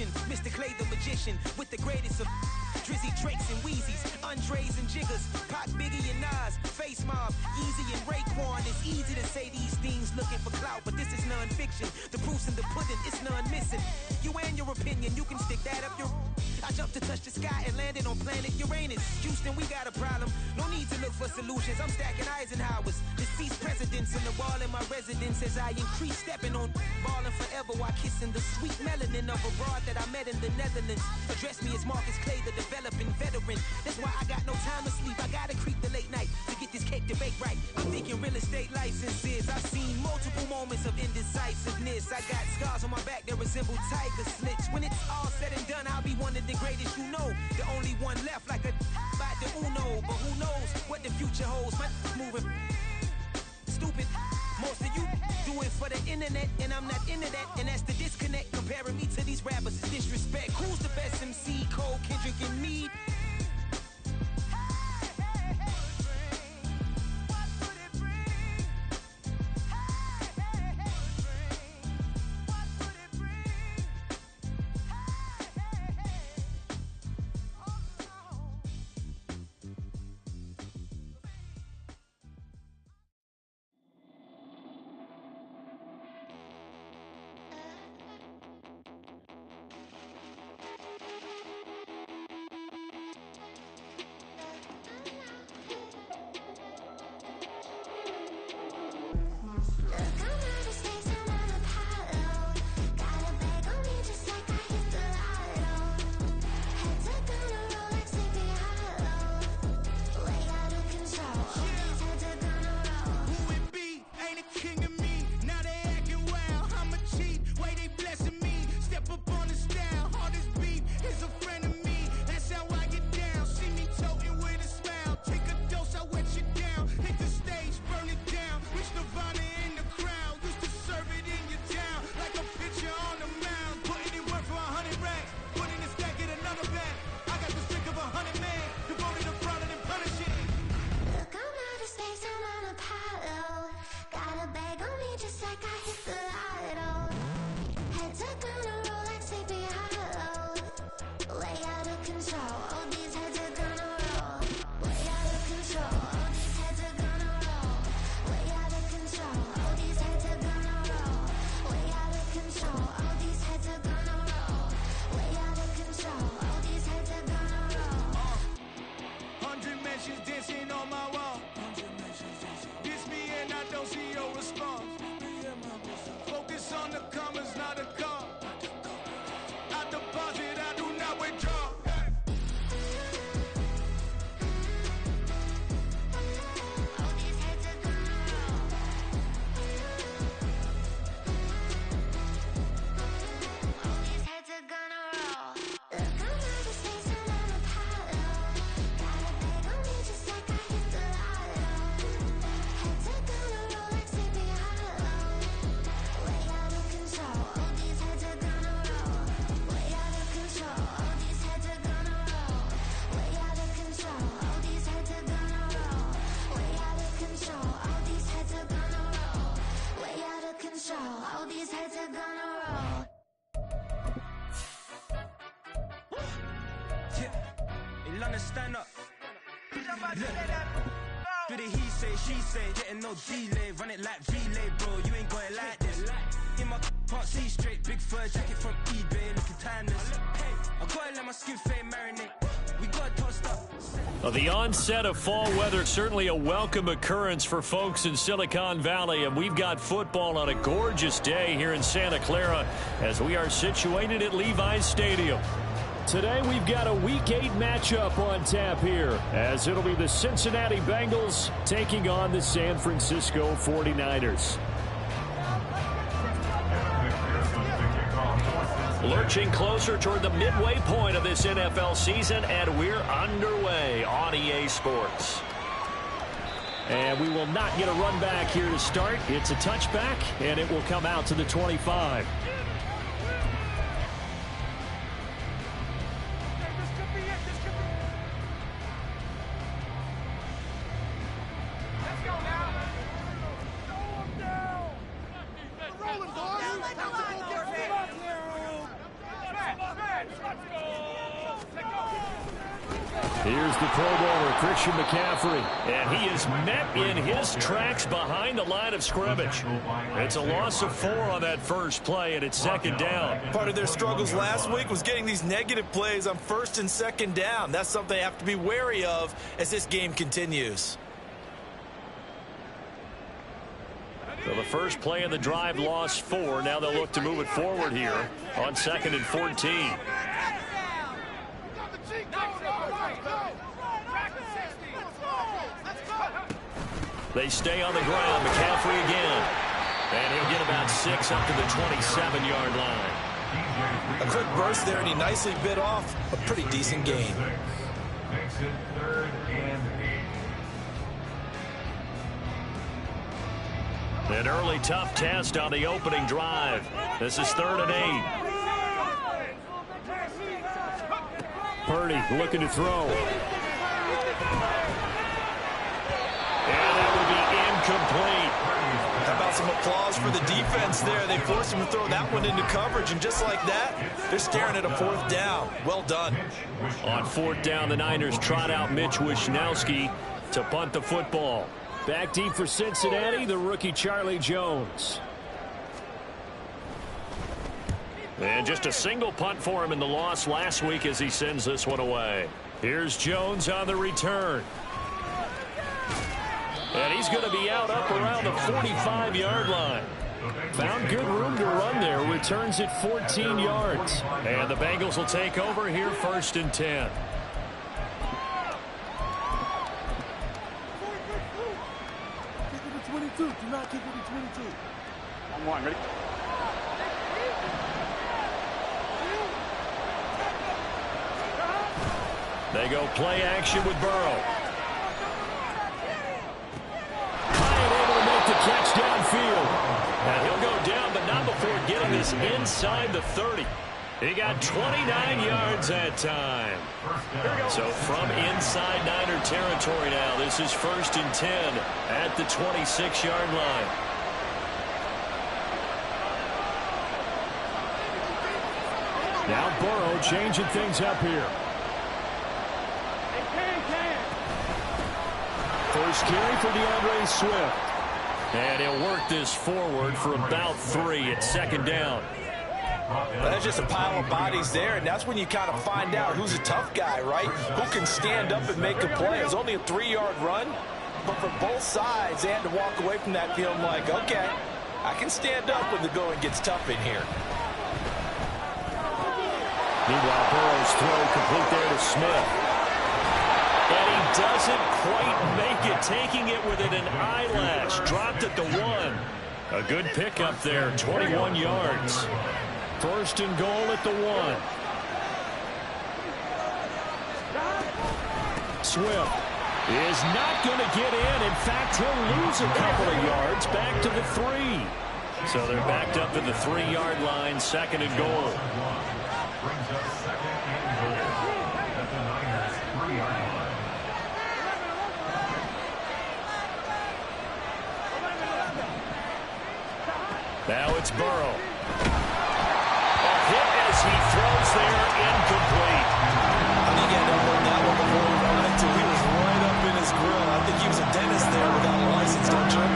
rendition. Mr. Clay the magician with the greatest of Drizzy, Drakes, and Wheezies, Andres and Jiggers, Pac, Biggie, and Nas, Face Mob, Easy and Raekwon. It's easy to say these things looking for clout, but this is non-fiction. The proof's in the pudding, it's none missing. You and your opinion, you can stick that up your... I jumped to touch the sky and landed on planet Uranus. Houston, we got a problem. No need to look for solutions. I'm stacking Eisenhowers. Deceased presidents in the wall in my residence as I increase stepping on ballin' forever while kissing the sweet melanin of a broad that I met in the Netherlands. Address me as Marcus Clay, the developing veteran. That's why I got no time to sleep. I gotta creep the late night to get this cake to bake right. I'm thinking real estate licenses. I've seen multiple moments of indecisiveness. I got scars on my back that resemble tiger slits. When it's all said and done, I'll be one of the greatest you know. The only one left like a by the Uno. But who knows what the future holds. My moving stupid. Most of you do it for the internet, and I'm not into that. And that's the disconnect. Comparing me to these rappers is disrespect. Who's the best MC? Cole, Kendrick, and me? Stand up. Do the he say, she say, getting no delay, run it like relay, bro. You ain't got it like this. In my can't see straight, big fur jacket from eBay, looking timeless. I gotta let my skin fade marinate. We gotta toast up. Well, the onset of fall weather, certainly a welcome occurrence for folks in Silicon Valley, and we've got football on a gorgeous day here in Santa Clara as we are situated at Levi's Stadium. Today we've got a Week 8 matchup on tap here, as it'll be the Cincinnati Bengals taking on the San Francisco 49ers. Lurching closer toward the midway point of this NFL season, and we're underway on EA Sports. And we will not get a run back here to start. It's a touchback, and it will come out to the 25. Here's the Pro Bowler, Christian McCaffrey. And he is met in his tracks behind the line of scrimmage. It's a loss of 4 on that first play, and it's 2nd down. Part of their struggles last week was getting these negative plays on 1st and 2nd down. That's something they have to be wary of as this game continues. So the first play of the drive lost 4. Now they'll look to move it forward here on 2nd and 14. They stay on the ground. McCaffrey again. And he'll get about 6 up to the 27-yard line. A quick burst there, and he nicely bit off a pretty decent gain. Exit 3rd and 8. An early tough test on the opening drive. This is 3rd and 8. Purdy looking to throw. And that will be incomplete. How about some applause for the defense there? They forced him to throw that one into coverage, and just like that, they're staring at a 4th down. Well done. On 4th down, the Niners trot out Mitch Wishnowsky to punt the football. Back deep for Cincinnati, the rookie Charlie Jones. And just a single punt for him in the loss last week as he sends this one away. Here's Jones on the return. And he's going to be out up around the 45-yard line. Found good room to run there. Returns it 14 yards. And the Bengals will take over here 1st and 10. Do not kick with the 22. I'm one. Ready? They go play action with Burrow. Hyatt able to make the catch downfield. And he'll go down, but not before getting this inside the 30. He got 29 yards that time. So from inside Niner territory now, this is 1st and 10 at the 26-yard line. Now Burrow changing things up here. First carry for DeAndre Swift. And he'll work this forward for about 3 at 2nd down. That's just a pile of bodies there, and that's when you kind of find out who's a tough guy, right? Who can stand up and make a play. It's only a 3-yard run, but for both sides, they had to walk away from that feeling like, okay, I can stand up when the going gets tough in here. Meanwhile, Burrow's throw complete there to Smith. And he doesn't quite make it, taking it within an eyelash. Dropped at the 1. A good pickup there, 21 yards. 1st and goal at the 1. Swift is not going to get in. In fact, he'll lose a couple of yards back to the 3. So they're backed up to the 3-yard line, 2nd and goal. Brings us 2nd and goal at the Niners 3-yard line. Now it's Burrow. A hit as he throws there, incomplete. I think he had to hold that one before he wanted to. He was right up in his grill. I think he was a dentist there without a license, don't you?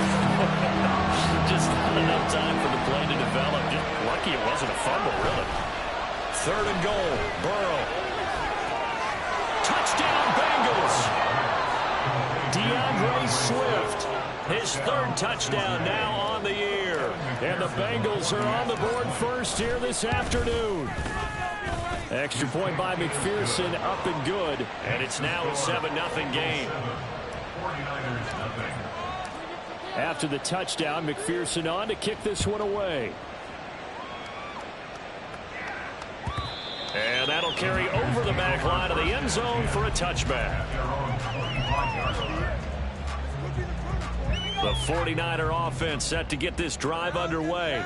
Just not enough time for the play to develop. Just lucky it wasn't a fumble, really. 3rd and goal. Burrow. Touchdown, Bengals. DeAndre Swift. His 3rd touchdown now on the year. And the Bengals are on the board first here this afternoon. Extra point by McPherson, up and good. And it's now a 7-0 game. After the touchdown, McPherson on to kick this one away. And that'll carry over the back line of the end zone for a touchback. The 49er offense set to get this drive underway.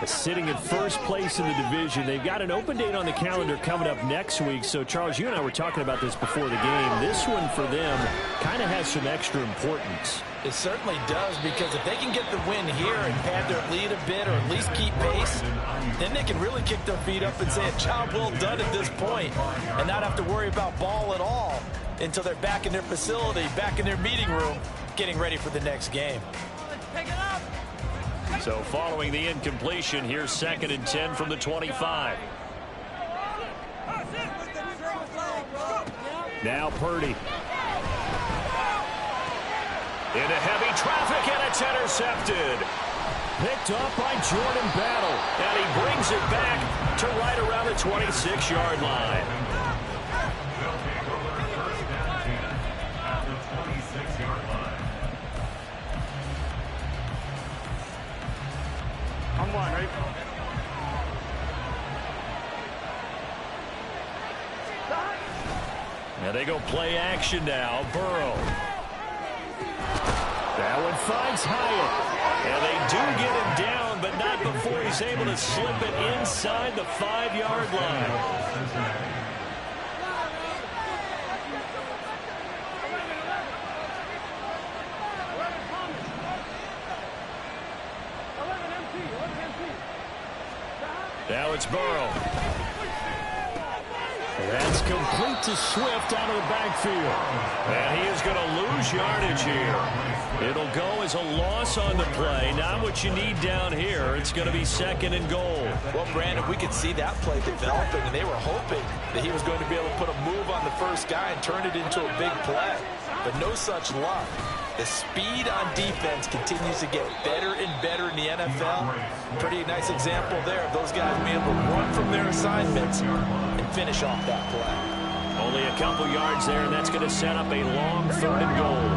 Sitting in 1st place in the division. They've got an open date on the calendar coming up next week. So, Charles, you and I were talking about this before the game. This one for them kind of has some extra importance. It certainly does, because if they can get the win here and pad their lead a bit or at least keep pace, then they can really kick their feet up and say a job well done at this point and not have to worry about ball at all until they're back in their facility, back in their meeting room, getting ready for the next game. So following the incompletion, here's 2nd and 10 from the 25. Now Purdy. Into heavy traffic, and it's intercepted. Picked up by Jordan Battle, and he brings it back to right around the 26-yard line. They'll take over first down team at the 26-yard line. I'm one, right? And they go play action now. Burrow. That one finds Hyatt. And they do get him down, but not before he's able to slip it inside the 5-yard line. Now it's Burrow. That's complete to Swift out of the backfield. And he is going to lose yardage here. It'll go as a loss on the play. Not what you need down here. It's going to be 2nd and goal. Well, Brandon, we could see that play developing, and they were hoping that he was going to be able to put a move on the first guy and turn it into a big play. But no such luck. The speed on defense continues to get better and better in the NFL. Pretty nice example there of those guys being able to run from their assignments and finish off that play. Only a couple yards there, and that's going to set up a long 3rd and goal.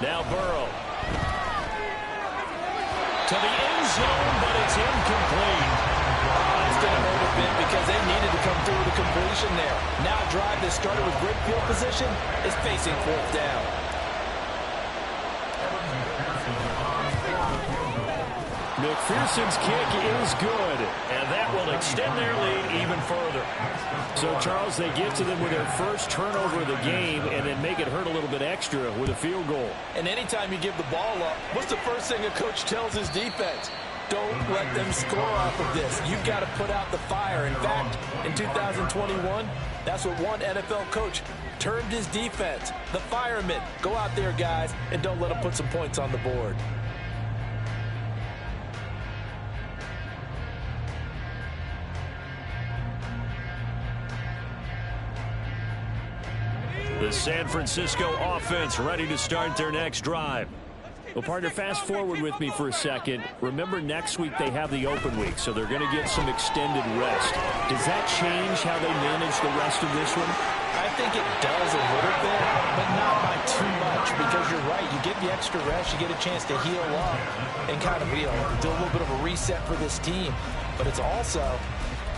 Now Burrow. To the end zone, but it's incomplete. It's going to hurt a bit because they needed to come through with a completion there. Now a drive that started with great field position is facing 4th down. McPherson's kick is good, and that will extend their lead even further. So, Charles, they get to them with their first turnover of the game and then make it hurt a little bit extra with a field goal. And anytime you give the ball up, what's the first thing a coach tells his defense? Don't let them score off of this. You've got to put out the fire. In fact, in 2021, that's what one NFL coach termed his defense. The firemen. Go out there, guys, and don't let them put some points on the board. The San Francisco offense ready to start their next drive. Well, partner, fast forward with me for a second. Remember, next week they have the open week, so they're going to get some extended rest. Does that change how they manage the rest of this one? I think it does a little bit, but not by too much, because you're right. You get the extra rest, you get a chance to heal up and kind of, do a little bit of a reset for this team. But it's also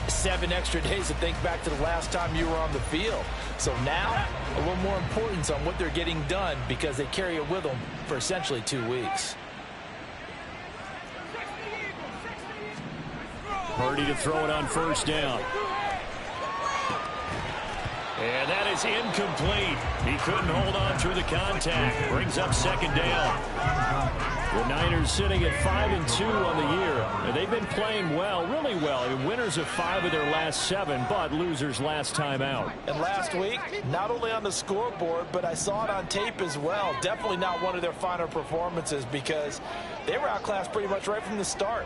7 extra days to think back to the last time you were on the field. So now, a little more importance on what they're getting done because they carry it with them for essentially 2 weeks. Purdy to throw it on first down. And that is incomplete. He couldn't hold on through the contact. Brings up 2nd down. The Niners sitting at 5-2 on the year. And they've been playing well, really well. I mean, winners of 5 of their last 7, but losers last time out. And last week, not only on the scoreboard, but I saw it on tape as well. Definitely not one of their finer performances because they were outclassed pretty much right from the start.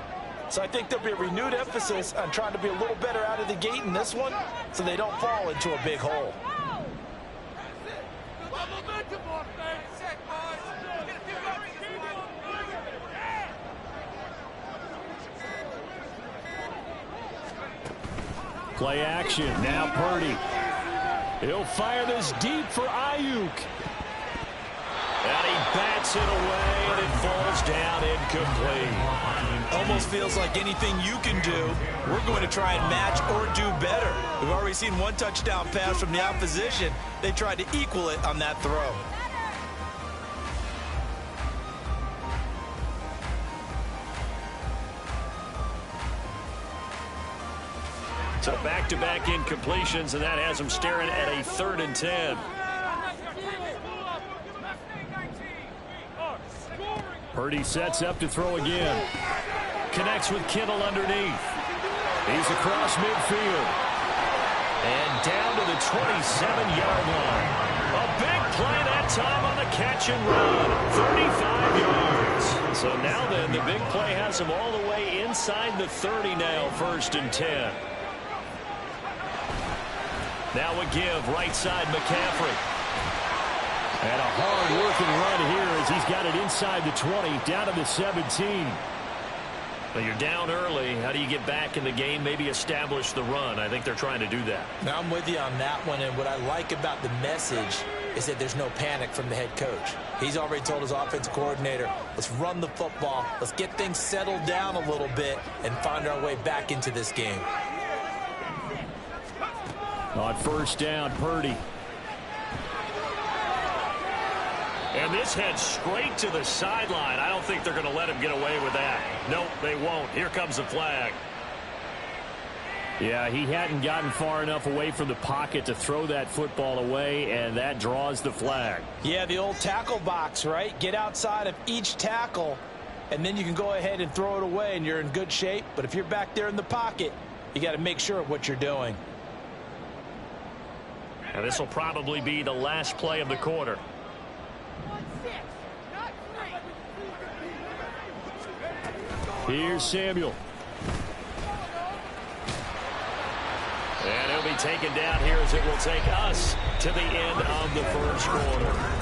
So I think there'll be a renewed emphasis on trying to be a little better out of the gate in this one so they don't fall into a big hole. Play action. Now Purdy. He'll fire this deep for Ayuk. And he bats it away, and it falls down incomplete. Almost feels like anything you can do, we're going to try and match or do better. We've already seen one touchdown pass from the opposition. They tried to equal it on that throw. So back-to-back incompletions, and that has them staring at a 3rd and 10. Purdy sets up to throw again. Connects with Kittle underneath. He's across midfield. And down to the 27-yard line. A big play that time on the catch and run. 35 yards. So now then, the big play has him all the way inside the 30 now, 1st and 10. Now a give, right side McCaffrey. And a hard-working run here as he's got it inside the 20, down to the 17. Well, you're down early. How do you get back in the game, maybe establish the run? I think they're trying to do that. Now I'm with you on that one, and what I like about the message is that there's no panic from the head coach. He's already told his offensive coordinator, let's run the football, let's get things settled down a little bit and find our way back into this game. On 1st down, Purdy. And this heads straight to the sideline. I don't think they're going to let him get away with that. Nope, they won't. Here comes the flag. Yeah, he hadn't gotten far enough away from the pocket to throw that football away, and that draws the flag. Yeah, the old tackle box, right? Get outside of each tackle, and then you can go ahead and throw it away, and you're in good shape. But if you're back there in the pocket, you got to make sure of what you're doing. And this will probably be the last play of the quarter. Here's Samuel. And he'll be taken down here as it will take us to the end of the 1st quarter.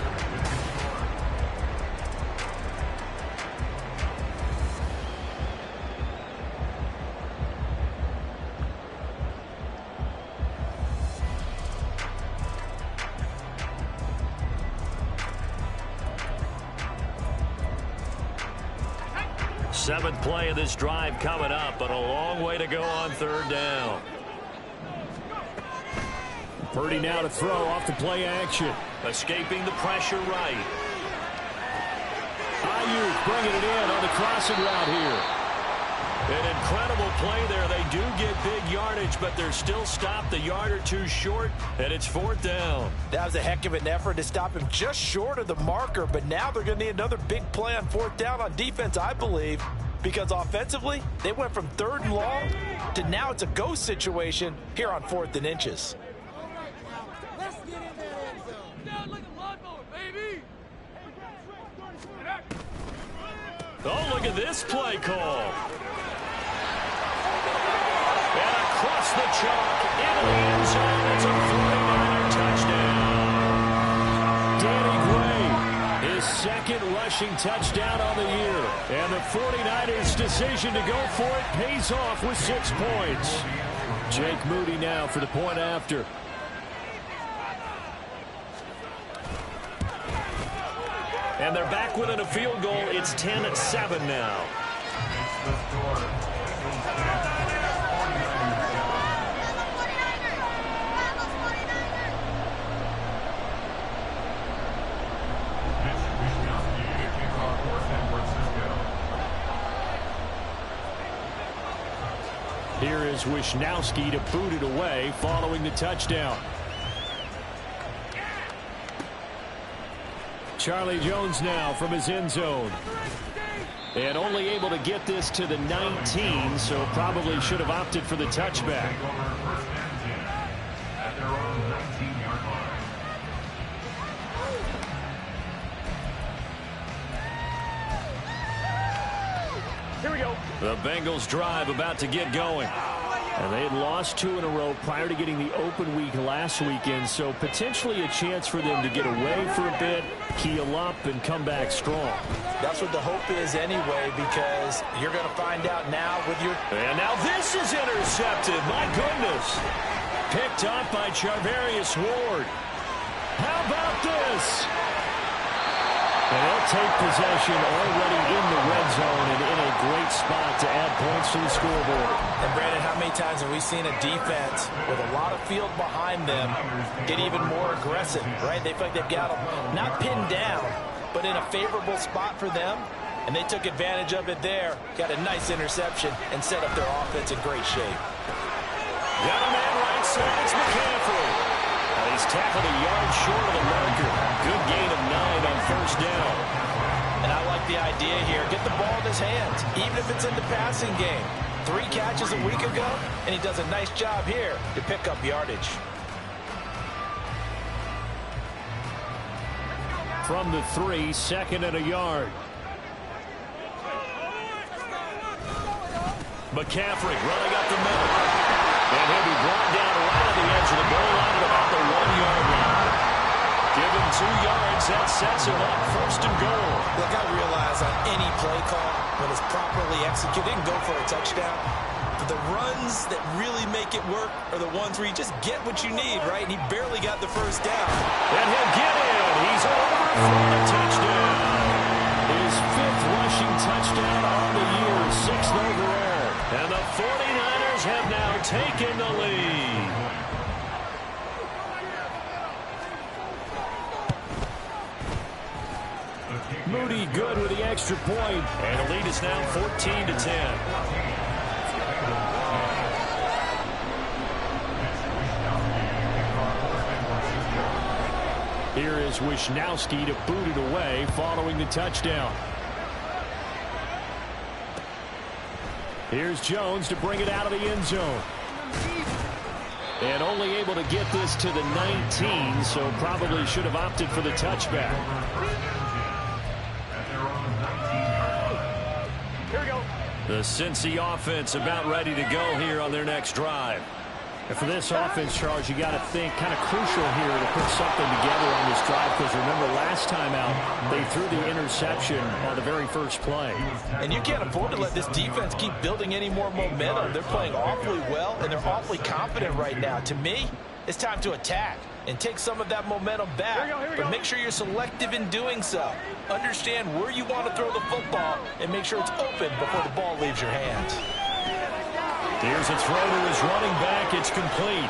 Seventh play of this drive coming up, but a long way to go on 3rd down. Purdy now to throw off the play action. Escaping the pressure right. Ayuk bringing it in on the crossing route here. An incredible play there. They do get big yardage, but they're still stopped a yard or two short, and it's 4th down. That was a heck of an effort to stop him just short of the marker, but now they're going to need another big play on 4th down on defense, I believe, because offensively, they went from 3rd and long to now it's a go situation here on 4th and inches. Oh, look at this play call. And across the chalk into the end zone. It's a 49er touchdown. Danny Gray, his 2nd rushing touchdown on the year. And the 49ers' decision to go for it pays off with 6 points. Jake Moody now for the point after. And they're back within a field goal. It's 10-7 now. Here is Wisnowski to boot it away following the touchdown. Charlie Jones now from his end zone. And only able to get this to the 19, so probably should have opted for the touchback. Here we go. The Bengals drive about to get going. And they had lost 2 in a row prior to getting the open week last weekend, so potentially a chance for them to get away for a bit, heal up, and come back strong. That's what the hope is anyway, because you're going to find out now with your... And now this is intercepted. My goodness. Picked up by Charvarius Ward. How about this? And they'll take possession already in the red zone and in a great spot to add points to the scoreboard. And Brandon, how many times have we seen a defense with a lot of field behind them get even more aggressive, right? They feel like they've got them not pinned down, but in a favorable spot for them. And they took advantage of it there, got a nice interception, and set up their offense in great shape. Got a man right side. It's McCaffrey. He's tackled a yard short of the marker. Good gain of 9 on first down. And I like the idea here. Get the ball in his hands, even if it's in the passing game. 3 catches a week ago, and he does a nice job here to pick up yardage. From the 3, 2nd and a yard. McCaffrey running up the middle. And he'll be brought down right on the edge of the goal line at about the 1-yard line. Give him 2 yards. That sets him up 1st and goal. Look, I realize on any play call, when it's properly executed, and go for a touchdown. But the runs that really make it work are the ones where you just get what you need, right? And he barely got the first down. And he'll get in. He's over for a touchdown. His 5th rushing touchdown on the year, 6th overall. And the 49ers have now taken the lead. Moody good with the extra point. And the lead is now 14-10. Here is Wisnowski to boot it away following the touchdown. Here's Jones to bring it out of the end zone. And only able to get this to the 19, so probably should have opted for the touchback. Here we go. The Cincy offense about ready to go here on their next drive. And for this offense, Charles, you got to think kind of crucial here to put something together on this drive, because remember last time out they threw the interception on the very first play. And you can't afford to let this defense keep building any more momentum. They're playing awfully well, and they're awfully confident right now. To me, it's time to attack and take some of that momentum back. But make sure you're selective in doing so. Understand where you want to throw the football and make sure it's open before the ball leaves your hands. Here's a throw to his running back. It's complete.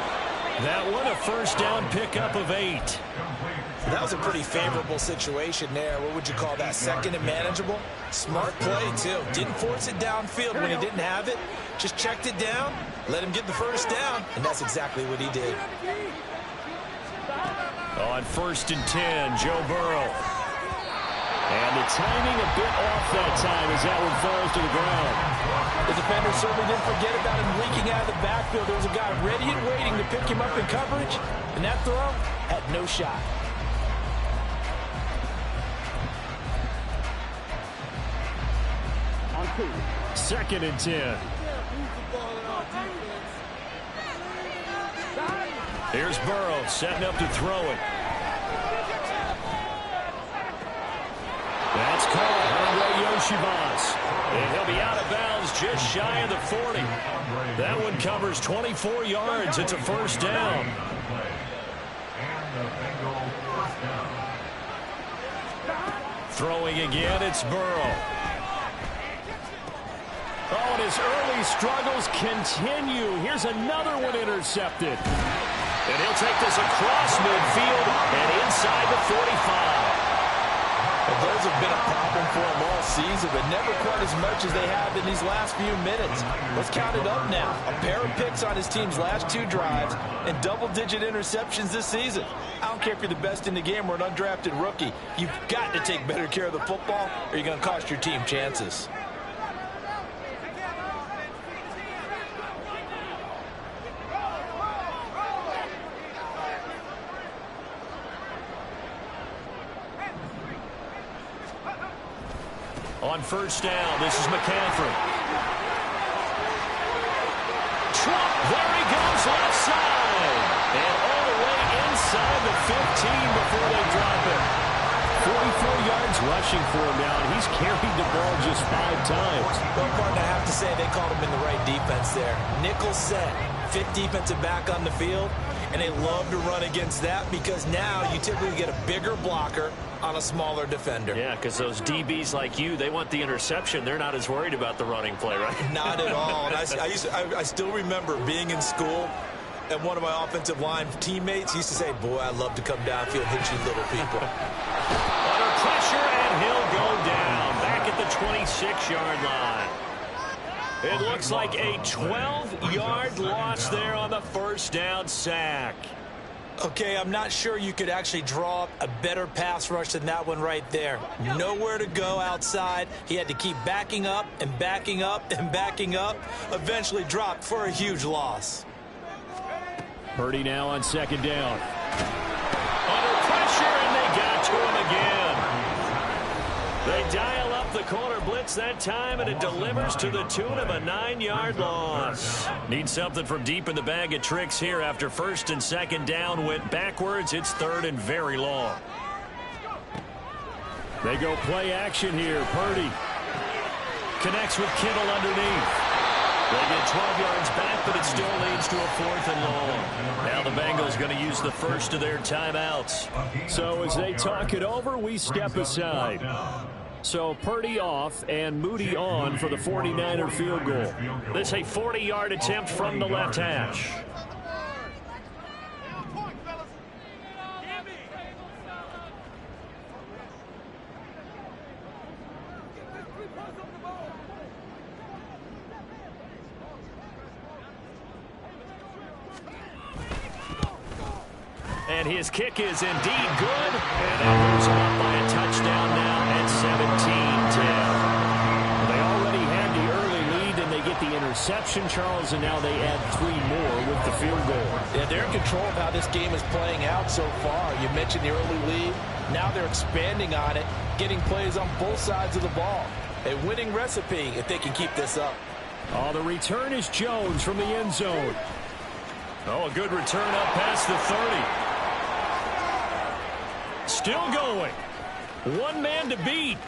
That one a first down pickup of 8. That was a pretty favorable situation there. What would you call that? 2nd and manageable? Smart play, too. Didn't force it downfield when he didn't have it. Just checked it down, let him get the first down, and that's exactly what he did. On 1st and 10, Joe Burrow. And the timing a bit off that time as that one falls to the ground. The defender certainly didn't forget about him leaking out of the backfield. There was a guy ready and waiting to pick him up in coverage, and that throw had no shot. On 2. 2nd and 10. Here's Burrow setting up to throw it. That's called Andre Yoshivas. And he'll be out of bounds just shy of the 40. That one covers 24 yards. It's a first down. Throwing again, it's Burrow. Oh, and his early struggles continue. Here's another one intercepted. And he'll take this across midfield and inside the 45. Well, those have been a problem for them all season, but never quite as much as they have in these last few minutes. Let's count it up now. A pair of picks on his team's last 2 drives and double-digit interceptions this season. I don't care if you're the best in the game or an undrafted rookie. You've got to take better care of the football or you're going to cost your team chances. On first down, this is McCaffrey. Trump, there he goes left side. And all the way inside the 15 before they drop it. 44 yards rushing for him now, and he's carried the ball just 5 times. Well, partner, I have to say they called him in the right defense there. Nickel set, 5th defensive back on the field, and they love to run against that because now you typically get a bigger blocker on a smaller defender. Yeah, because those DBs like you, they want the interception. They're not as worried about the running play, right? Not at all. And I still remember being in school, and one of my offensive line teammates used to say, boy, I love to come downfield and hit you little people. Under pressure, and he'll go down. Back at the 26-yard line. It looks like a 12-yard loss there on the first down sack. Okay, I'm not sure you could actually draw up a better pass rush than that one right there. Nowhere to go outside. He had to keep backing up and backing up and backing up. Eventually dropped for a huge loss. Purdy now on second down. Under pressure, and they got to him again. They dial up the corner blitz that time, and it delivers to the tune of a 9-yard loss. Need something from deep in the bag of tricks here after first and second down went backwards. It's third and very long. They go play action here. Purdy connects with Kittle underneath. They get 12 yards back, but it still leads to a 4th and long. Now the Bengals going to use the first of their timeouts. So as they talk it over, we step aside. So Purdy off and Moody on for the 49er field goal. This is a 40-yard attempt from the left hash. And his kick is indeed good. And that moves him up by a touchdown now at 17-10. They already had the early lead, and they get the interception, Charles, and now they add 3 more with the field goal. Yeah, they're in control of how this game is playing out so far. You mentioned the early lead. Now they're expanding on it, getting plays on both sides of the ball. A winning recipe if they can keep this up. Oh, the return is Jones from the end zone. Oh, a good return up past the 30. Still going. One man to beat.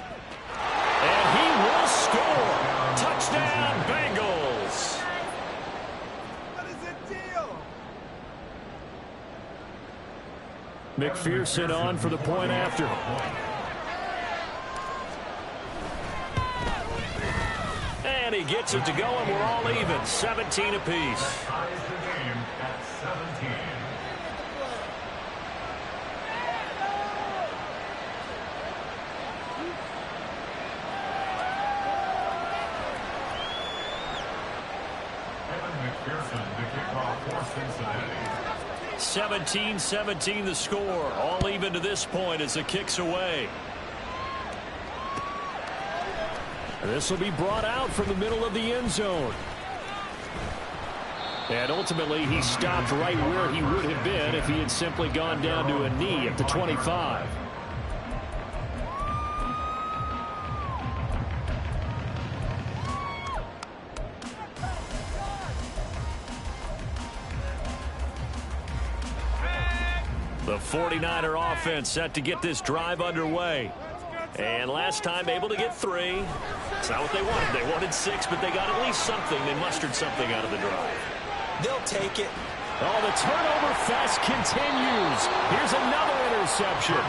And he will score. Touchdown, Bengals. What is the deal? McPherson on for the point after. And he gets it to go, and we're all even. 17 apiece. Ties the game at 17. McPherson to kick off for Cincinnati. 17-17 the score. All even to this point as the kick's away. This will be brought out from the middle of the end zone. And ultimately he stopped right where he would have been if he had simply gone down to a knee at the 25. The 49er offense set to get this drive underway. And last time able to get 3. It's not what they wanted. They wanted 6, but they got at least something. They mustered something out of the drive. They'll take it. Oh, the turnover fest continues. Here's another interception.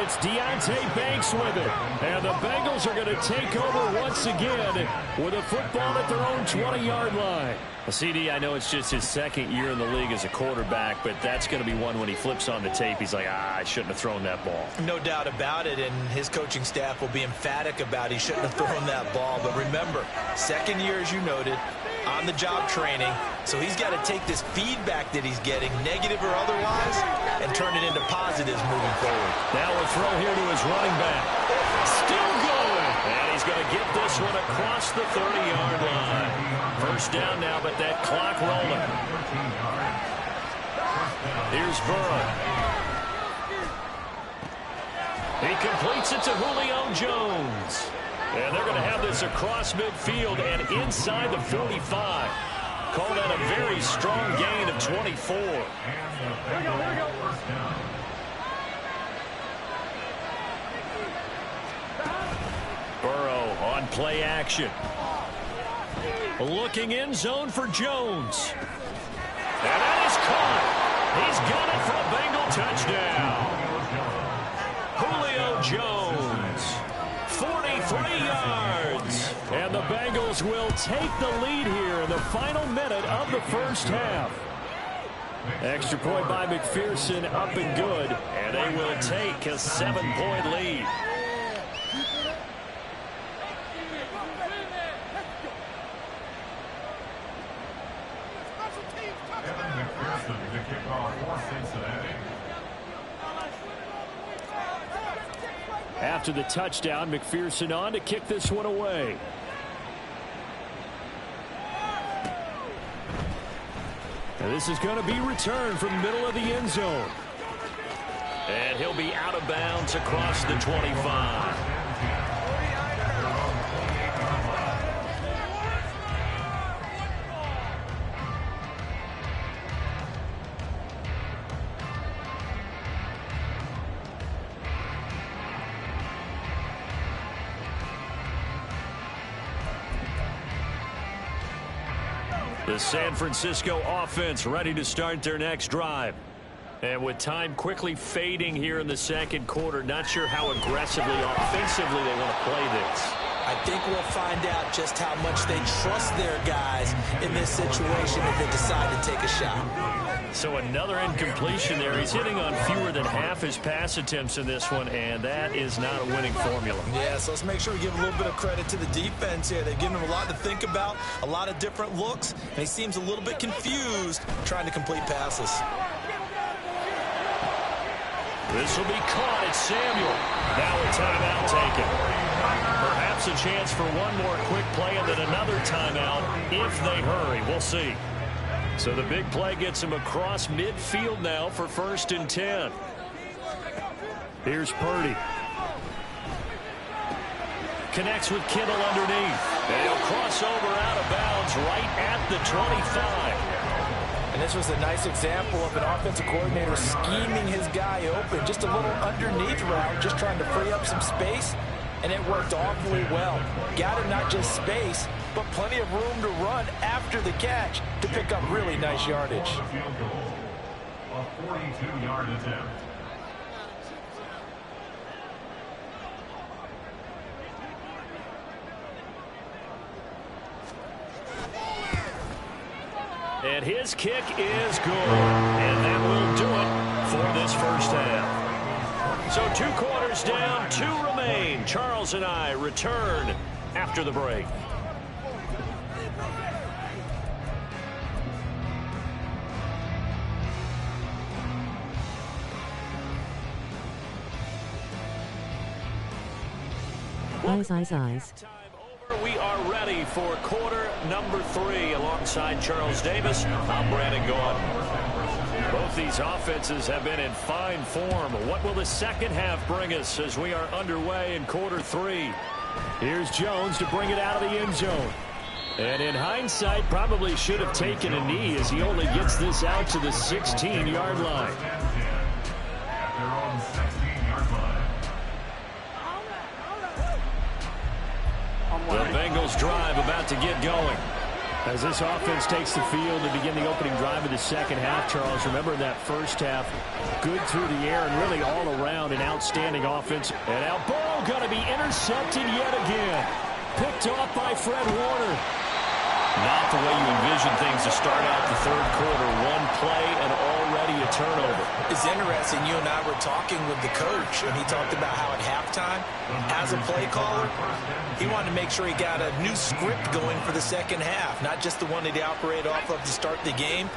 It's Deonte Banks with it. And the Bengals are going to take over once again with a football at their own 20-yard line. Well, CD, I know it's just his second year in the league as a quarterback, but that's going to be one when he flips on the tape. He's like, I shouldn't have thrown that ball. No doubt about it, and his coaching staff will be emphatic about he shouldn't have thrown that ball. But remember, second year, as you noted, on-the-job training, so he's got to take this feedback that he's getting, negative or otherwise, and turn it into positives moving forward. Now a throw here to his running back. Still going. And he's going to get this one across the 30-yard line. First down now, but that clock rolling. Here's Burrow. He completes it to Julio Jones. And they're going to have this across midfield and inside the 45. Call that a very strong gain of 24. Here we go. First down. Burrow on play action. Looking end zone for Jones. And that is caught. He's got it for a Bengal touchdown. Julio Jones. 43 yards. And the Bengals will take the lead here in the final minute of the first half. Extra point by McPherson, up and good. And they will take a 7-point lead. After the touchdown, McPherson on to kick this one away. And this is going to be returned from the middle of the end zone. And he'll be out of bounds across the 25. The San Francisco offense ready to start their next drive. And with time quickly fading here in the second quarter, not sure how aggressively, offensively they want to play this. I think we'll find out just how much they trust their guys in this situation if they decide to take a shot. So another incompletion there. He's hitting on fewer than half his pass attempts in this one, and that is not a winning formula. Yeah, so let's make sure we give a little bit of credit to the defense here. They've given him a lot to think about, a lot of different looks, and he seems a little bit confused trying to complete passes. This will be caught at Samuel. Now a timeout taken. Perhaps a chance for one more quick play and then another timeout if they hurry. We'll see. So the big play gets him across midfield now for 1st and 10. Here's Purdy. Connects with Kittle underneath. And he'll cross over out of bounds right at the 25. And this was a nice example of an offensive coordinator scheming his guy open. Just a little underneath route, just trying to free up some space. And it worked awfully well. Got him not just space, but plenty of room to run after the catch to pick up really nice yardage. Field goal. A 42-yard attempt. And his kick is good. And that will do it for this first half. So 2 quarters down, 2 remain. Charles and I return after the break. Eyes. We are ready for quarter number 3 alongside Charles Davis. I'm Brandon Gaudin. Both these offenses have been in fine form. What will the second half bring us as we are underway in quarter 3? Here's Jones to bring it out of the end zone. And in hindsight, probably should have taken a knee as he only gets this out to the 16-yard line. At their own 16-yard line. The Bengals drive about to get going. As this offense takes the field to begin the opening drive of the second half, Charles, remember that first half, good through the air and really all around an outstanding offense. And now Burrow going to be intercepted yet again. Picked off by Fred Warner. Not the way you envision things to start out the third quarter. One play and already a turnover. It's interesting. You and I were talking with the coach, and he talked about how at halftime, as a play caller, he wanted to make sure he got a new script going for the second half, not just the one that he operated off of to start the game.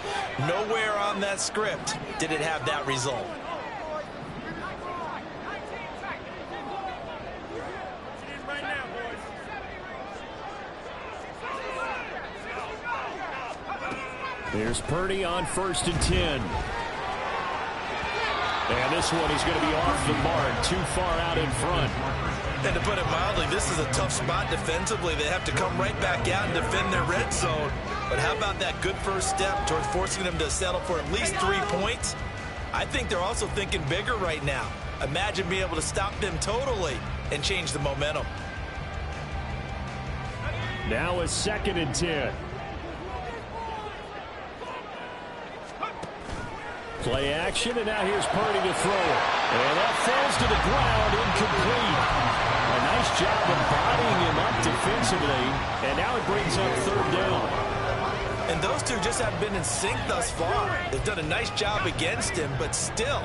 Nowhere on that script did it have that result. There's Purdy on 1st and 10. And this one, he's going to be off the mark, too far out in front. And to put it mildly, this is a tough spot defensively. They have to come right back out and defend their red zone. But how about that good first step towards forcing them to settle for at least 3 points? I think they're also thinking bigger right now. Imagine being able to stop them totally and change the momentum. Now it's 2nd and 10. Play action, and now here's Purdy to throw it. And that falls to the ground, incomplete. A nice job embodying him up defensively, and now it brings up 3rd down. And those two just haven't been in sync thus far. They've done a nice job against him, but still,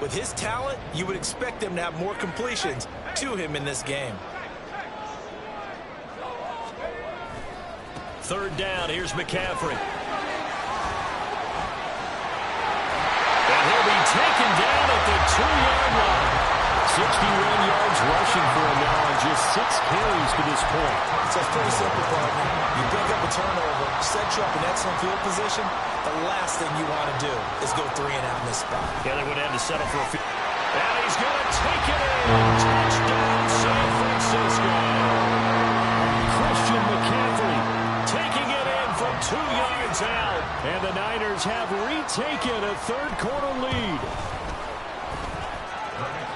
with his talent, you would expect them to have more completions to him in this game. 3rd down, here's McCaffrey. And he'll be taken down at the 2-yard line. So yards rushing for him now on just 6 carries to this point. So it's pretty simple, partner. You pick up a turnover, set you up in excellent field position. The last thing you want to do is go 3 and out in this spot. Yeah, they would have to settle for a field. And he's going to take it in. Touchdown, San Francisco. Christian McCaffrey taking it in from 2 yards out. And the Niners have retaken a third-quarter lead.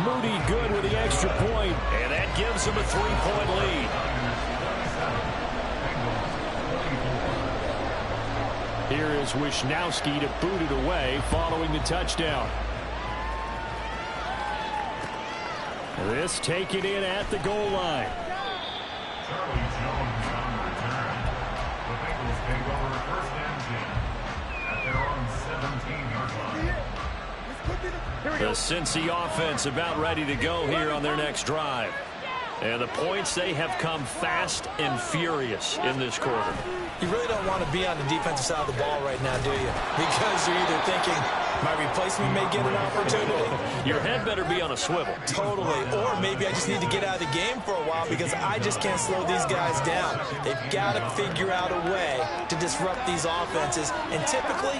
Moody good with the extra point, and that gives him a 3-point lead. Here is Wisnowski to boot it away following the touchdown. This taken in at the goal line. Charlie Jones on the return. The Bengals take over first and 10 at their own 17-yard line. The Cincy offense about ready to go here on their next drive. And the points, they have come fast and furious in this quarter. You really don't want to be on the defensive side of the ball right now, do you? Because you're either thinking, my replacement may get an opportunity. Your head better be on a swivel. Totally. Or maybe I just need to get out of the game for a while because I just can't slow these guys down. They've got to figure out a way to disrupt these offenses. And typically,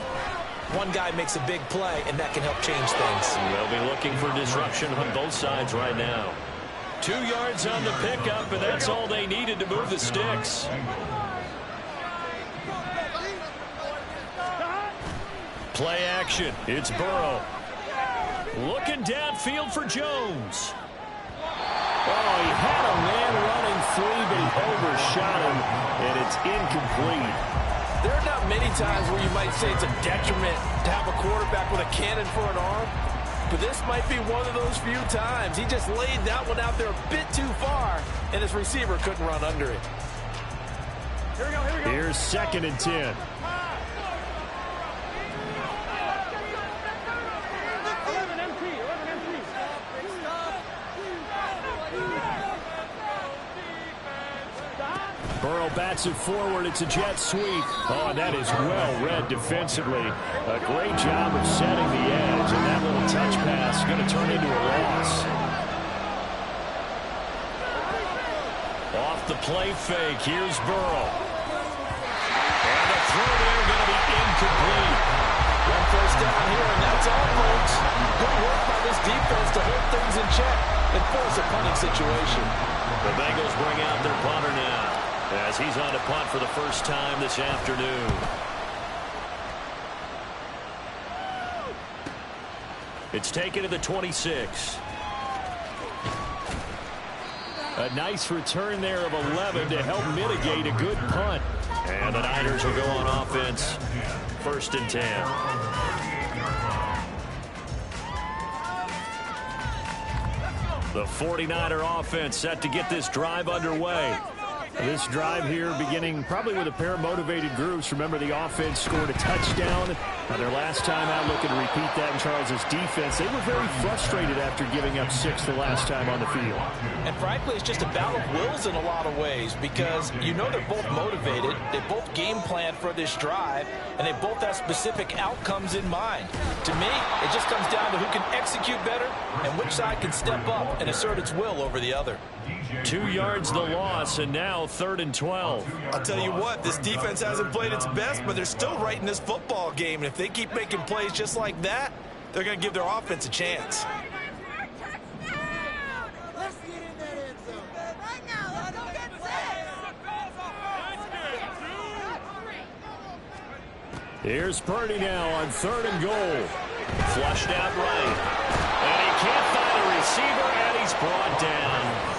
one guy makes a big play, and that can help change things. They'll be looking for disruption on both sides right now. 2 yards on the pickup, and that's all they needed to move the sticks. Play action. It's Burrow. Looking downfield for Jones. Oh, he had a man running free, but he overshot him, and it's incomplete. There are not many times where you might say it's a detriment to have a quarterback with a cannon for an arm, but this might be one of those few times. He just laid that one out there a bit too far, and his receiver couldn't run under it. Here we go. Here's 2nd and 10. Burrow bats it forward. It's a jet sweep. Oh, and that is well read defensively. A great job of setting the edge, and that little touch pass is going to turn into a loss. Off the play fake. Here's Burrow. And the throw there going to be incomplete. One first down here, and that's all, folks. Good work by this defense to hold things in check and force a punting situation. The Bengals bring out their punter now, as he's on a punt for the first time this afternoon. It's taken to the 26. A nice return there of 11 to help mitigate a good punt. And the Niners will go on offense. 1st and 10. The 49er offense set to get this drive underway. This drive here beginning probably with a pair of motivated groups. Remember, the offense scored a touchdown their last time out. Looking to repeat that in Charles' defense. They were very frustrated after giving up 6 the last time on the field. And frankly, it's just a battle of wills in a lot of ways because you know they're both motivated. They both game plan for this drive, and they both have specific outcomes in mind. To me, it just comes down to who can execute better and which side can step up and assert its will over the other. 2 yards the loss, and now 3rd and 12. I'll tell you what, this defense hasn't played its best, but they're still right in this football game. And if they keep making plays just like that, they're going to give their offense a chance. Here's Purdy now on 3rd and goal. Flushed out right. And he can't find a receiver, and he's brought down.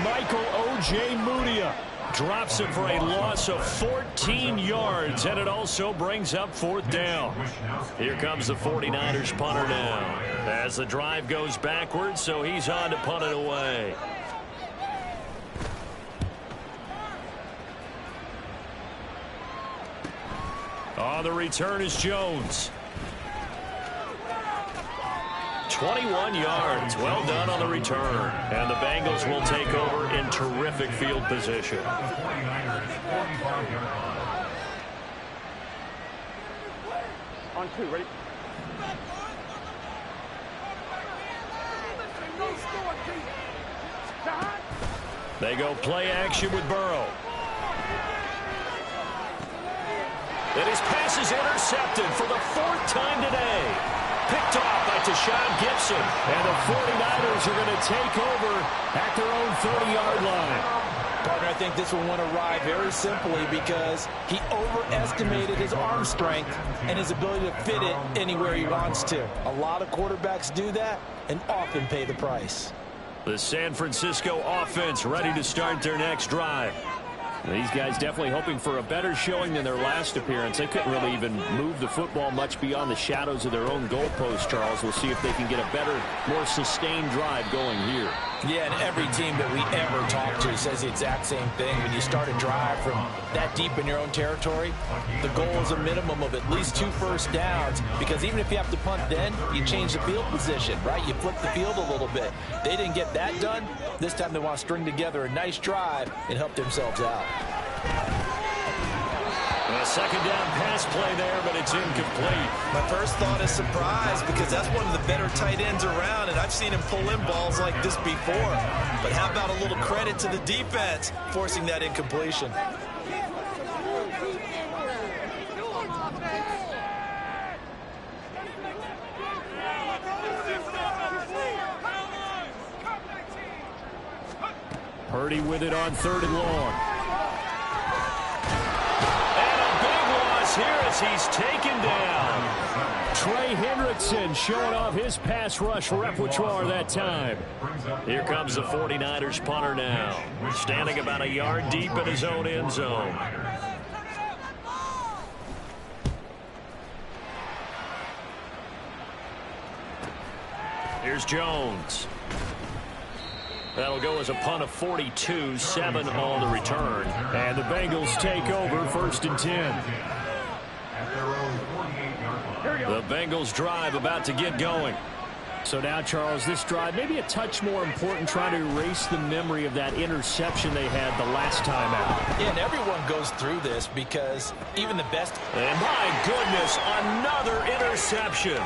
Michael O.J. Mudia drops it for a loss of 14 yards, and it also brings up 4th down. Here comes the 49ers punter now as the drive goes backwards, so he's on to punt it away. On the return is Jones. 21 yards. Well done on the return. And the Bengals will take over in terrific field position. On 2, ready? They go play action with Burrow. And his pass is intercepted for the 4th time today. Picked off by Tashawn Gibson. And the 49ers are going to take over at their own 30-yard line. Partner, I think this will want to ride very simply because he overestimated his arm strength and his ability to fit it anywhere he wants to. A lot of quarterbacks do that and often pay the price. The San Francisco offense ready to start their next drive. These guys definitely hoping for a better showing than their last appearance. They couldn't really even move the football much beyond the shadows of their own goalpost, Charles. We'll see if they can get a better, more sustained drive going here. Yeah, and every team that we ever talk to says the exact same thing. When you start a drive from that deep in your own territory, the goal is a minimum of at least 2 first downs, because even if you have to punt then, you change the field position, right? You flip the field a little bit. They didn't get that done. This time they want to string together a nice drive and help themselves out. A second down pass play there, but it's incomplete. My first thought is surprise, because that's one of the better tight ends around, and I've seen him pull in balls like this before. But how about a little credit to the defense forcing that incompletion? Purdy with it on 3rd and long. Here as he's taken down. Trey Hendrickson showing off his pass rush repertoire that time. Here comes the 49ers punter now, standing about a yard deep in his own end zone. Here's Jones. That'll go as a punt of 42, 7 on the return. And the Bengals take over 1st and 10. The Bengals drive about to get going. So now, Charles, this drive maybe a touch more important, trying to erase the memory of that interception they had the last time out. Yeah, and everyone goes through this because even the best... And my goodness, another interception.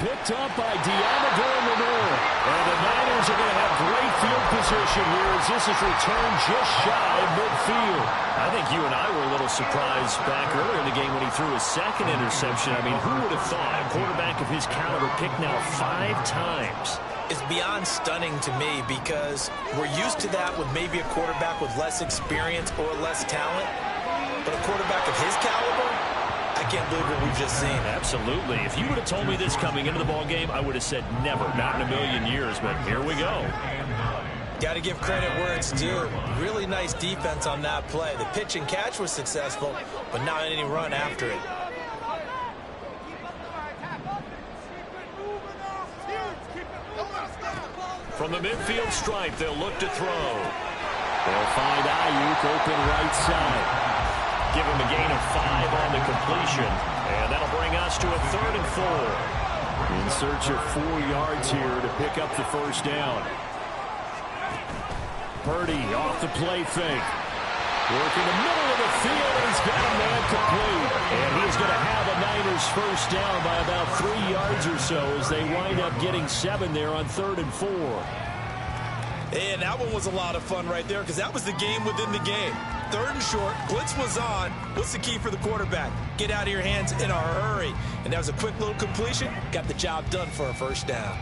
Picked up by Deommodore Lenoir. And the Niners are going to have great field position here as this is returned just shy of midfield. I think you and I were a little surprised back earlier in the game when he threw his 2nd interception. I mean, who would have thought a quarterback of his caliber picked now 5 times? It's beyond stunning to me because we're used to that with maybe a quarterback with less experience or less talent. But a quarterback of his caliber, I can't believe what we've just seen. Absolutely. If you would have told me this coming into the ball game, I would have said never, not in a million years. But here we go. Got to give credit where it's due. Really nice defense on that play. The pitch and catch was successful, but not any run after it. From the midfield stripe, they'll look to throw. They'll find Ayuk open right side. Give him a gain of 5 on the completion. And that'll bring us to a 3rd and 4. In search of 4 yards here to pick up the 1st down. Purdy off the play fake. Working the middle of the field. He's got a man complete. And he's going to have a Niners 1st down by about 3 yards or so as they wind up getting 7 there on 3rd and 4. And that one was a lot of fun right there because that was the game within the game. 3rd and short, blitz was on. What's the key for the quarterback? Get out of your hands in a hurry. And that was a quick little completion. Got the job done for a 1st down.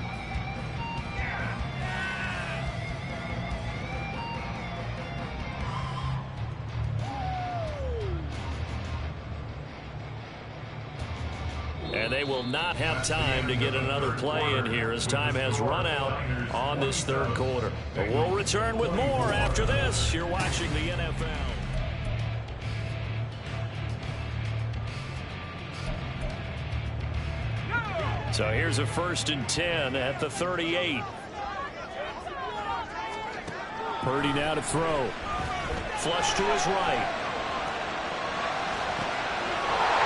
And they will not have time to get another play in here as time has run out on this 3rd quarter. But we'll return with more after this. You're watching the NFL. So here's a 1st and 10 at the 38. Purdy now to throw. Flush to his right.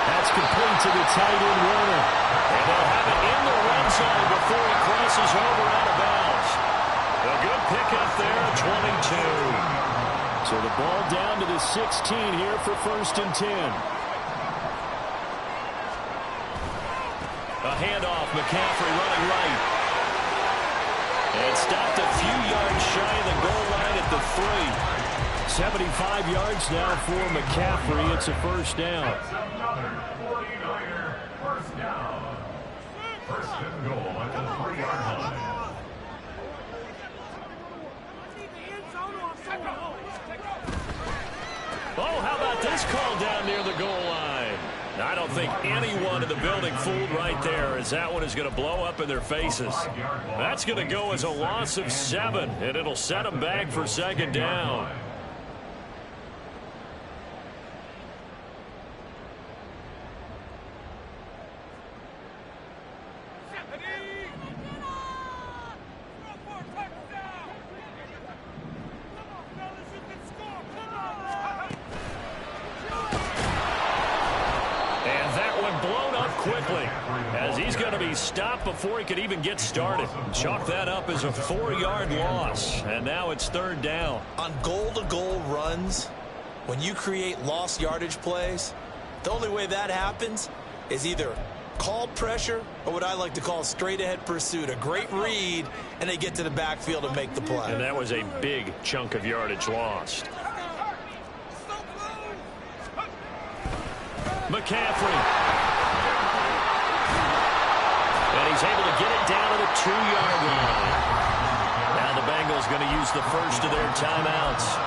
That's complete to the tight end Warner. And they'll have it in the red zone before he crosses over out of bounds. A good pickup there at 22. So the ball down to the 16 here for 1st and 10. A handoff, McCaffrey running right. And stopped a few yards shy of the goal line at the 3. 75 yards now for McCaffrey. It's a first down. That's another 49er first down. First and goal at the 3-yard line. Oh, how about this call down near the goal line? I don't think anyone in the building fooled right there, as that one is going to blow up in their faces. That's going to go as a loss of 7, and it'll set them back for second down. Stopped before he could even get started. Chalk that up as a 4-yard loss, and now it's third down. On goal-to-goal runs, when you create lost yardage plays, the only way that happens is either called pressure or what I like to call straight-ahead pursuit. A great read, and they get to the backfield and make the play. And that was a big chunk of yardage lost. McCaffrey. And he's able to get it down to the 2-yard line. Now the Bengals going to use the first of their timeouts.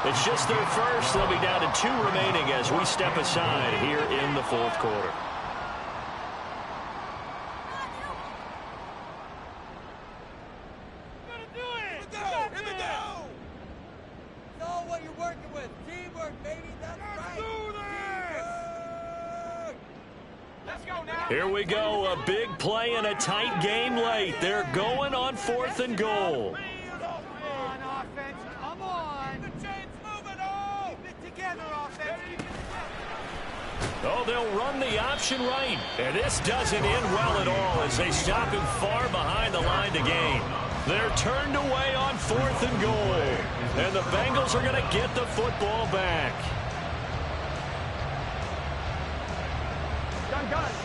It's just their first. They'll be down to 2 remaining as we step aside here in the fourth quarter. Here we go, a big play and a tight game late. They're going on 4th and goal. Oh, they'll run the option right. And this doesn't end well at all as they stop him far behind the line to gain. They're turned away on 4th and goal. And the Bengals are going to get the football back.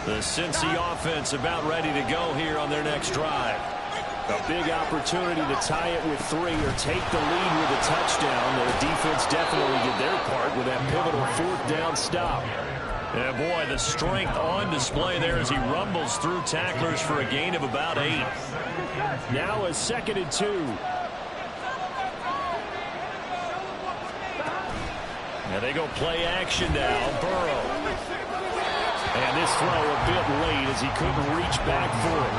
The Cincy offense about ready to go here on their next drive. A big opportunity to tie it with 3 or take the lead with a touchdown. The defense definitely did their part with that pivotal 4th down stop. And boy, the strength on display there as he rumbles through tacklers for a gain of about 8. Now a 2nd and 2. And they go play action now. Burrow. And this throw a bit late as he couldn't reach back for it.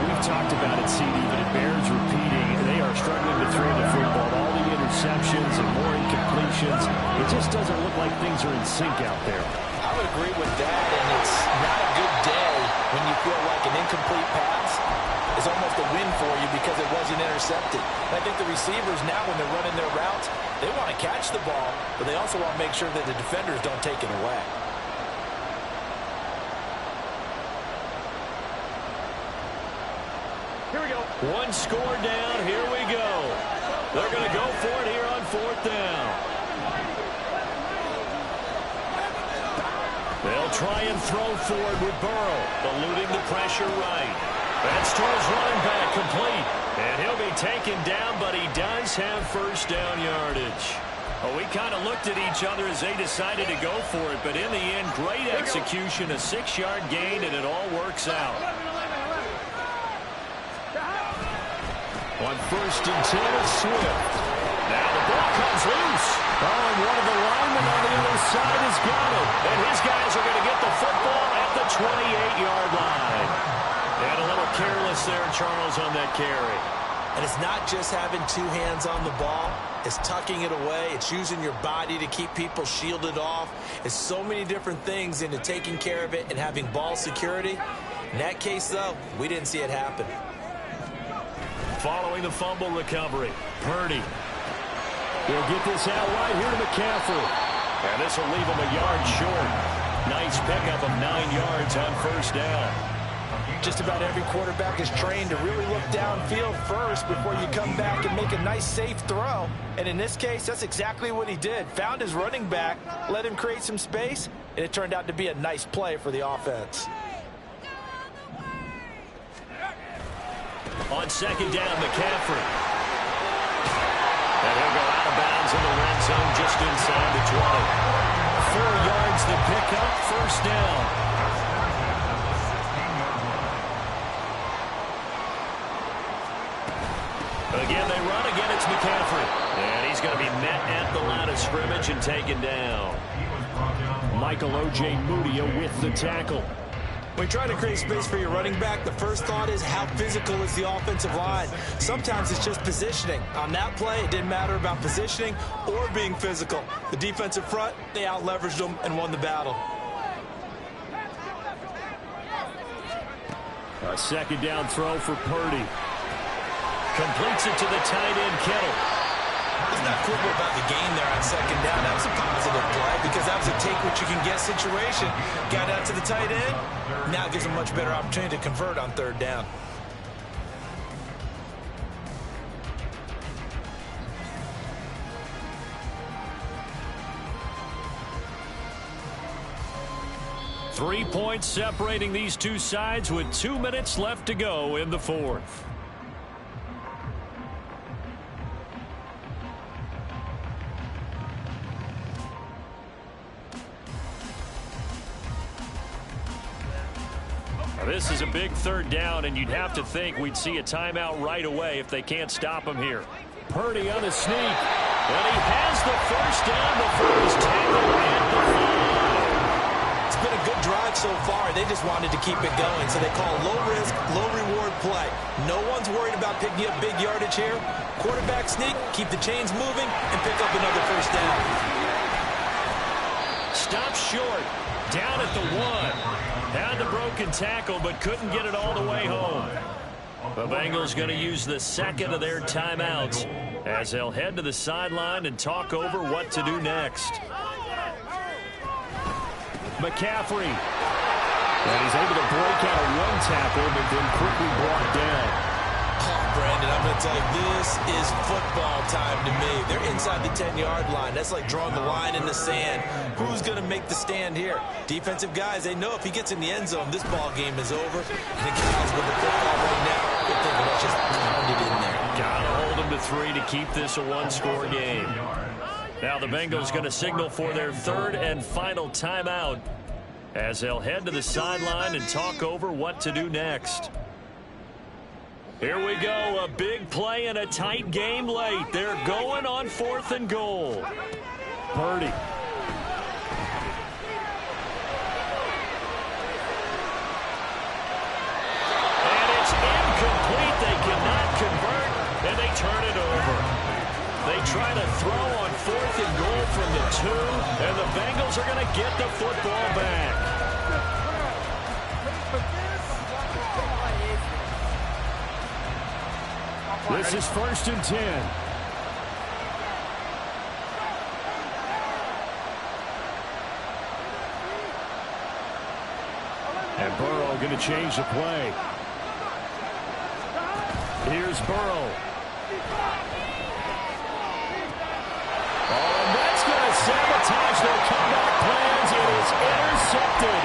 We've talked about it, CD, but it bears repeating. They are struggling to throw the football. All the interceptions and more incompletions. It just doesn't look like things are in sync out there. I would agree with that, and it's not a good day when you feel like an incomplete pass is almost a win for you because it wasn't intercepted. And I think the receivers now, when they're running their routes, they want to catch the ball, but they also want to make sure that the defenders don't take it away. Here we go. 1 score down. Here we go. They're going to go for it here on 4th down. They'll try and throw forward with Burrow, eluding the pressure right. That's to his running back, complete. And he'll be taken down, but he does have first down yardage. Well, we kind of looked at each other as they decided to go for it, but in the end, great execution, a 6-yard gain, and it all works out. On 1st and 10, it's Swift. Now the ball comes loose. Oh, and one of the linemen on the other side has got it. And his guys are going to get the football at the 28-yard line. And a little careless there, Charles, on that carry. And it's not just having 2 hands on the ball. It's tucking it away. It's using your body to keep people shielded off. It's so many different things into taking care of it and having ball security. In that case, though, we didn't see it happen. Following the fumble recovery, Purdy. He'll get this out right here to McCaffrey. And this will leave him a yard short. Nice pickup of 9 yards on 1st down. Just about every quarterback is trained to really look downfield first before you come back and make a nice, safe throw. And in this case, that's exactly what he did. Found his running back, let him create some space, and it turned out to be a nice play for the offense. On second down, McCaffrey. And he'll go out of bounds in the red zone just inside the 20. 4 yards to pick up, first down. Again, they run. Again, it's McCaffrey. And he's going to be met at the line of scrimmage and taken down. Michael O.J. Mudia with the tackle. When you try to create space for your running back, the first thought is how physical is the offensive line. Sometimes it's just positioning. On that play, it didn't matter about positioning or being physical. The defensive front, they out-leveraged them and won the battle. A second down throw for Purdy. Completes it to the tight end, Kittle. It's not quibble about the game there on second down. That was a positive play because that was a take-what-you-can-get situation. Got out to the tight end. Now gives him a much better opportunity to convert on third down. Three points separating these two sides with 2 minutes left to go in the fourth. This is a big third down, and you'd have to think we'd see a timeout right away if they can't stop him here. Purdy on the sneak, and he has the first down before he's tackled at the 5. It's been a good drive so far. They just wanted to keep it going, so they call low-risk, low-reward play. No one's worried about picking up big yardage here. Quarterback sneak, keep the chains moving, and pick up another first down. Stop short, down at the 1. Had the broken tackle, but couldn't get it all the way home. The Bengals going to use the second of their timeouts as they'll head to the sideline and talk over what to do next. McCaffrey. And he's able to break out one tackle, but then quickly brought down. Oh, Brandon, I'm going to tell you, this is football time to me. They're inside the 10-yard line. That's like drawing the line in the sand. Who's going to make the stand here? Defensive guys, they know if he gets in the end zone, this ball game is over. And the guys with the football right now, they're thinking, let's just pound it in there. Gotta hold them to 3 to keep this a one-score game. Now the Bengals going to signal for their third and final timeout as they'll head to the sideline and talk over what to do next. Here we go, a big play and a tight game late. They're going on 4th and goal. Purdy. And it's incomplete. They cannot convert, and they turn it over. They try to throw on 4th and goal from the 2, and the Bengals are going to get the football back. This is 1st and 10. And Burrow going to change the play. Here's Burrow. Oh, and that's going to sabotage their comeback plans. It is intercepted.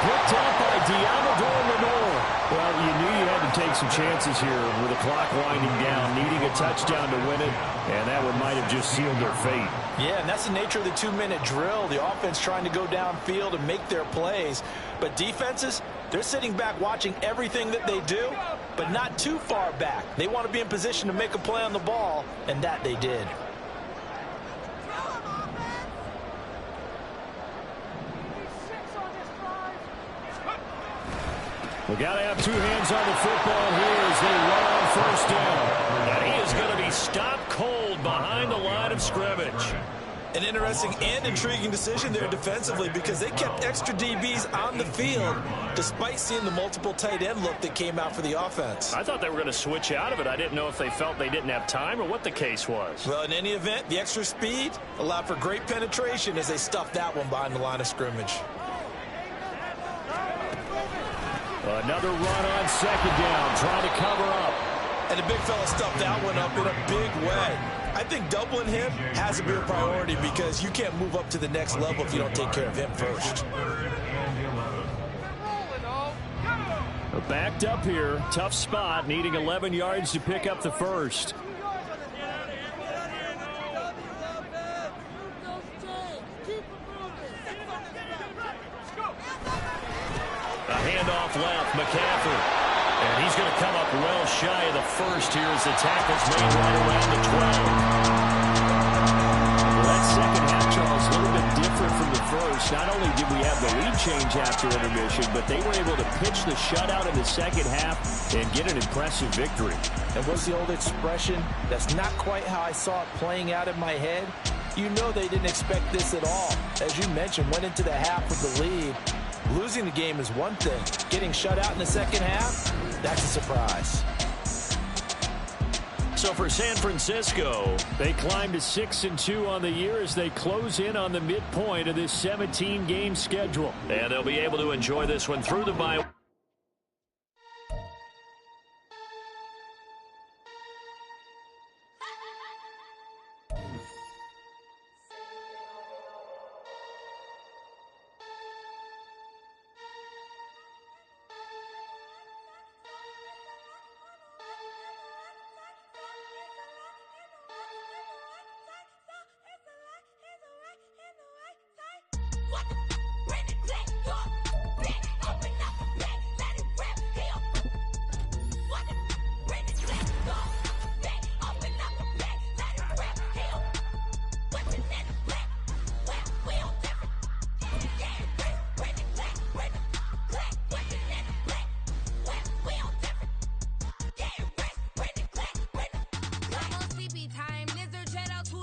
Picked up by Deommodore Lenoir. Well, you knew you had to take some chances here with the clock winding down, needing a touchdown to win it, and that one might have just sealed their fate. Yeah, and that's the nature of the 2-minute drill. The offense trying to go downfield and make their plays. But defenses, they're sitting back watching everything that they do, but not too far back. They want to be in position to make a play on the ball, and that they did. We got to have two hands on the football here as they run on 1st down. And he is going to be stopped cold behind the line of scrimmage. An interesting and intriguing decision there defensively because they kept extra DBs on the field despite seeing the multiple tight end look that came out for the offense. I thought they were going to switch out of it. I didn't know if they felt they didn't have time or what the case was. Well, in any event, the extra speed allowed for great penetration as they stuffed that one behind the line of scrimmage. Another run on 2nd down, trying to cover up. And the big fella stuffed that one up in a big way. I think doubling him has to be a priority because you can't move up to the next level if you don't take care of him first. Backed up here. Tough spot. Needing 11 yards to pick up the first. A handoff left. McCaffrey. And he's going to come up well shy of the first here as the tackle's made right around the 12. Well, that second half, Charles, a little bit different from the first. Not only did we have the lead change after intermission, but they were able to pitch the shutout in the second half and get an impressive victory. And what's the old expression? That's not quite how I saw it playing out in my head. You know they didn't expect this at all. As you mentioned, went into the half with the lead. Losing the game is one thing. Getting shut out in the second half, that's a surprise. So for San Francisco, they climb to 6-2 on the year as they close in on the midpoint of this 17-game schedule. And they'll be able to enjoy this one through the bye.